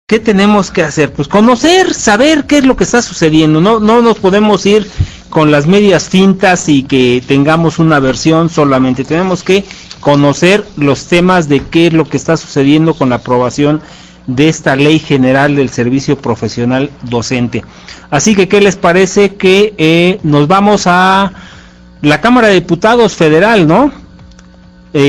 ¿qué tenemos que hacer? Pues conocer, saber qué es lo que está sucediendo. No nos podemos ir con las medias tintas y que tengamos una versión solamente. Tenemos que conocer los temas de qué es lo que está sucediendo con la aprobación de esta Ley General del Servicio Profesional Docente. Así que, ¿qué les parece que nos vamos a la Cámara de Diputados Federal, ¿no?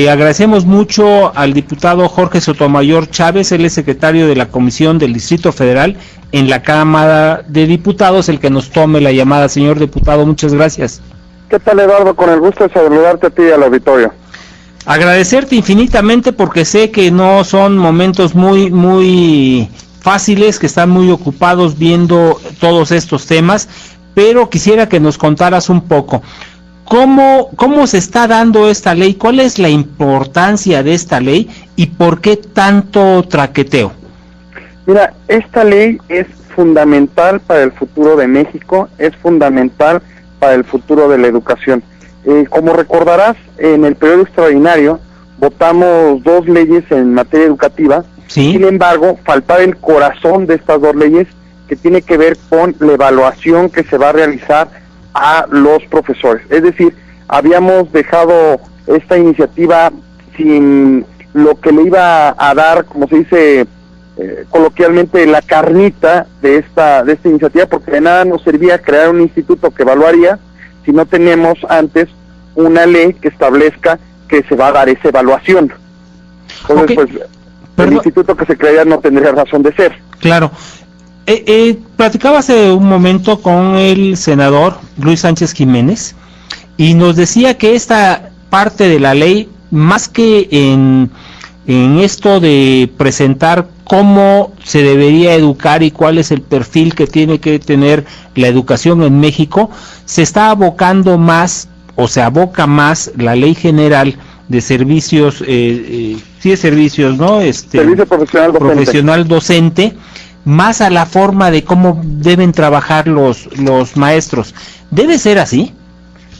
Agradecemos mucho al diputado Jorge Sotomayor Chávez, él es secretario de la Comisión del Distrito Federal en la Cámara de Diputados, el que nos tome la llamada. Señor diputado, muchas gracias. ¿Qué tal, Eduardo? Con el gusto de saludarte a ti y al auditorio. Agradecerte infinitamente porque sé que no son momentos muy fáciles, que están muy ocupados viendo todos estos temas, pero quisiera que nos contaras un poco. ¿Cómo se está dando esta ley? ¿Cuál es la importancia de esta ley y por qué tanto traqueteo? Mira, esta ley es fundamental para el futuro de México, es fundamental para el futuro de la educación. Como recordarás, en el periodo extraordinario votamos 2 leyes en materia educativa. ¿Sí? Sin embargo, faltaba el corazón de estas 2 leyes, que tiene que ver con la evaluación que se va a realizar a los profesores. Es decir, habíamos dejado esta iniciativa sin lo que le iba a dar, como se dice coloquialmente, la carnita de esta iniciativa, porque de nada nos servía crear un instituto que evaluaría si no tenemos antes una ley que establezca que se va a dar esa evaluación. Entonces, pues, el instituto que se crearía no tendría razón de ser. Claro. Platicaba hace un momento con el senador Luis Sánchez Jiménez y nos decía que esta parte de la ley, más que en esto de presentar cómo se debería educar y cuál es el perfil que tiene que tener la educación en México, se está abocando más, o se aboca más la Ley General de Servicios, servicios, ¿no? Servicio profesional docente, más a la forma de cómo deben trabajar los maestros. ¿Debe ser así?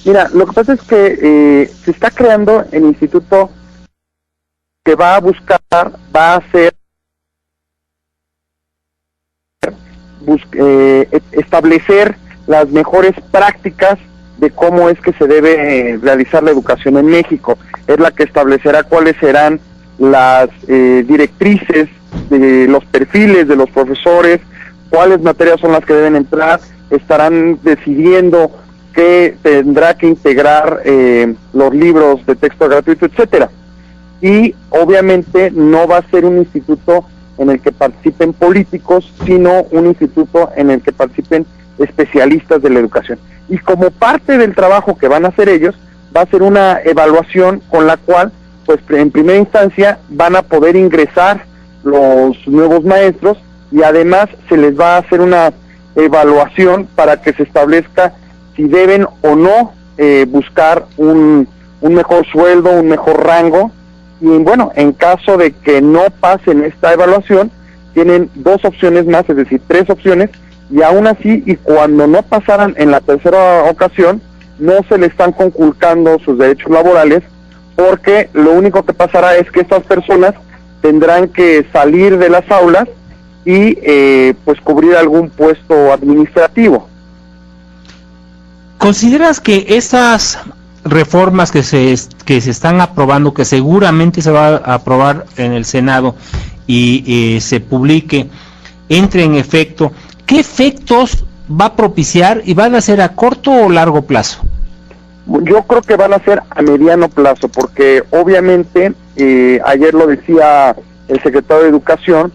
Mira, lo que pasa es que se está creando el instituto que va a hacer, establecer las mejores prácticas de cómo es que se debe realizar la educación en México. Es la que establecerá cuáles serán las directrices de los perfiles de los profesores, cuáles materias son las que deben entrar, estarán decidiendo qué tendrá que integrar los libros de texto gratuito, etcétera. Y obviamente no va a ser un instituto en el que participen políticos, sino un instituto en el que participen especialistas de la educación. Y como parte del trabajo que van a hacer ellos, va a ser una evaluación con la cual, pues en primera instancia, van a poder ingresar los nuevos maestros y además se les va a hacer una evaluación para que se establezca si deben o no buscar un mejor sueldo, un mejor rango. Y bueno, en caso de que no pasen esta evaluación, tienen 2 opciones más, es decir, 3 opciones, y aún así, y cuando no pasaran en la tercera ocasión, no se le están conculcando sus derechos laborales, porque lo único que pasará es que estas personas tendrán que salir de las aulas y pues cubrir algún puesto administrativo. ¿Consideras que estas reformas que se están aprobando, que seguramente se va a aprobar en el Senado y se publique, entre en efecto, qué efectos va a propiciar y van a ser a corto o largo plazo? Yo creo que van a ser a mediano plazo, porque obviamente, ayer lo decía el secretario de Educación,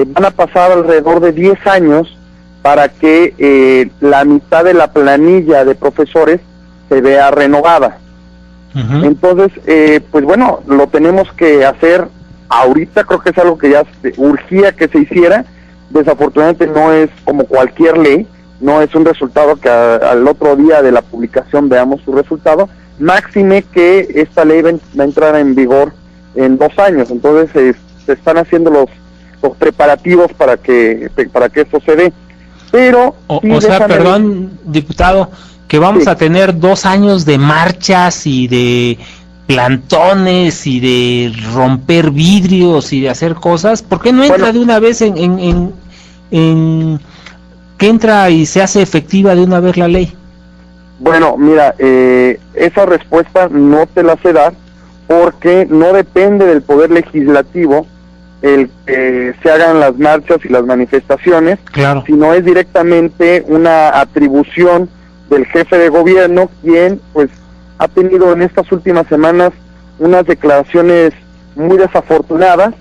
van a pasar alrededor de 10 años para que la mitad de la planilla de profesores se vea renovada. Uh-huh. Entonces, pues bueno, lo tenemos que hacer ahorita, creo que es algo que ya urgía que se hiciera. Desafortunadamente no es como cualquier ley, no es un resultado que al otro día de la publicación veamos su resultado, máxime que esta ley va a entrar en vigor en 2 años, entonces se están haciendo los preparativos para que esto se dé. Pero perdón, diputado, que vamos a tener 2 años de marchas y de plantones y de romper vidrios y de hacer cosas, ¿por qué no entra de una vez en que entra y se hace efectiva de una vez la ley? Bueno, mira, esa respuesta no te la sé dar porque no depende del Poder Legislativo el que se hagan las marchas y las manifestaciones, claro, sino es directamente una atribución del jefe de gobierno, quien pues ha tenido en estas últimas semanas unas declaraciones muy desafortunadas,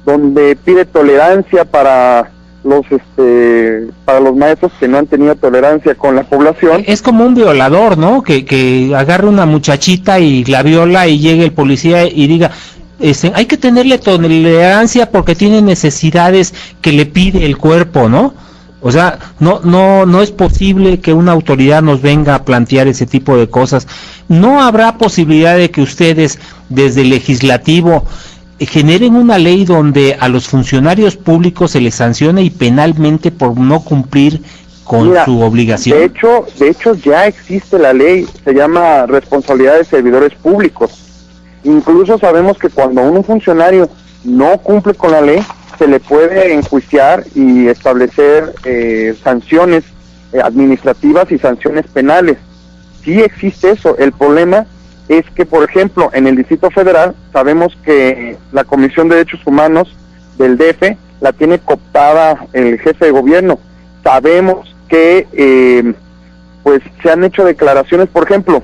donde pide tolerancia para los maestros que no han tenido tolerancia con la población. Es como un violador, ¿no? Que agarre una muchachita y la viola y llegue el policía y diga, hay que tenerle tolerancia porque tiene necesidades que le pide el cuerpo, ¿no? O sea, no es posible que una autoridad nos venga a plantear ese tipo de cosas. ¿No habrá posibilidad de que ustedes, desde el legislativo, generen una ley donde a los funcionarios públicos se les sancione y penalmente por no cumplir con su obligación? De hecho ya existe la ley, se llama responsabilidad de servidores públicos. Incluso sabemos que cuando un funcionario no cumple con la ley, se le puede enjuiciar y establecer sanciones administrativas y sanciones penales. Sí existe eso. El problema es que, por ejemplo, en el Distrito Federal sabemos que la Comisión de Derechos Humanos del DF la tiene cooptada el jefe de gobierno. Sabemos que pues se han hecho declaraciones, por ejemplo,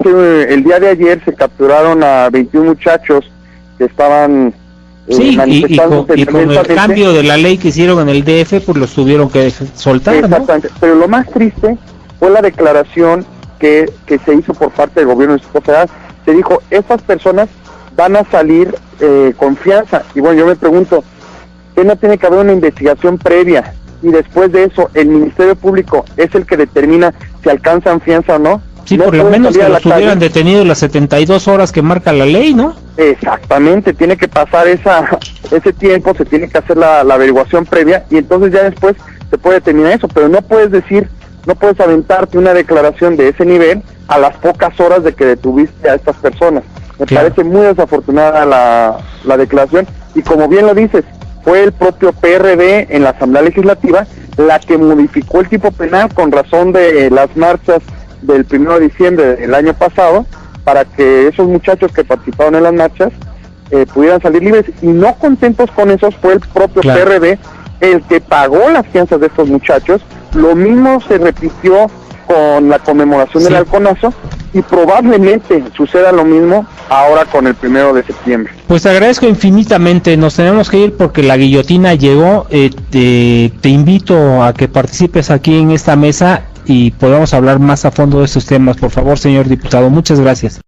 el día de ayer se capturaron a 21 muchachos que estaban manifestándose. Y con el cambio de la ley que hicieron en el DF, pues los tuvieron que soltar, exactamente, ¿no? Pero lo más triste fue la declaración que se hizo por parte del gobierno del Distrito Federal. Se dijo, estas personas van a salir con fianza. Y bueno, yo me pregunto, ¿qué no tiene que haber una investigación previa? Y después de eso, el Ministerio Público es el que determina si alcanzan fianza o no. Sí, no, por lo menos que los hubieran detenido las 72 horas que marca la ley, ¿no? Exactamente, tiene que pasar ese tiempo, se tiene que hacer la averiguación previa y entonces ya después se puede determinar eso, pero no puedes aventarte una declaración de ese nivel a las pocas horas de que detuviste a estas personas. Me parece muy desafortunada la declaración y como bien lo dices, fue el propio PRD en la Asamblea Legislativa la que modificó el tipo penal con razón de las marchas del 1 de diciembre del año pasado, para que esos muchachos que participaron en las marchas pudieran salir libres, y no contentos con eso fue el propio PRD el que pagó las fianzas de estos muchachos. Lo mismo se repitió con la conmemoración del Halconazo y probablemente suceda lo mismo ahora con el 1 de septiembre. Pues te agradezco infinitamente, nos tenemos que ir porque la guillotina llegó. Te invito a que participes aquí en esta mesa y podamos hablar más a fondo de estos temas, por favor, señor diputado. Muchas gracias.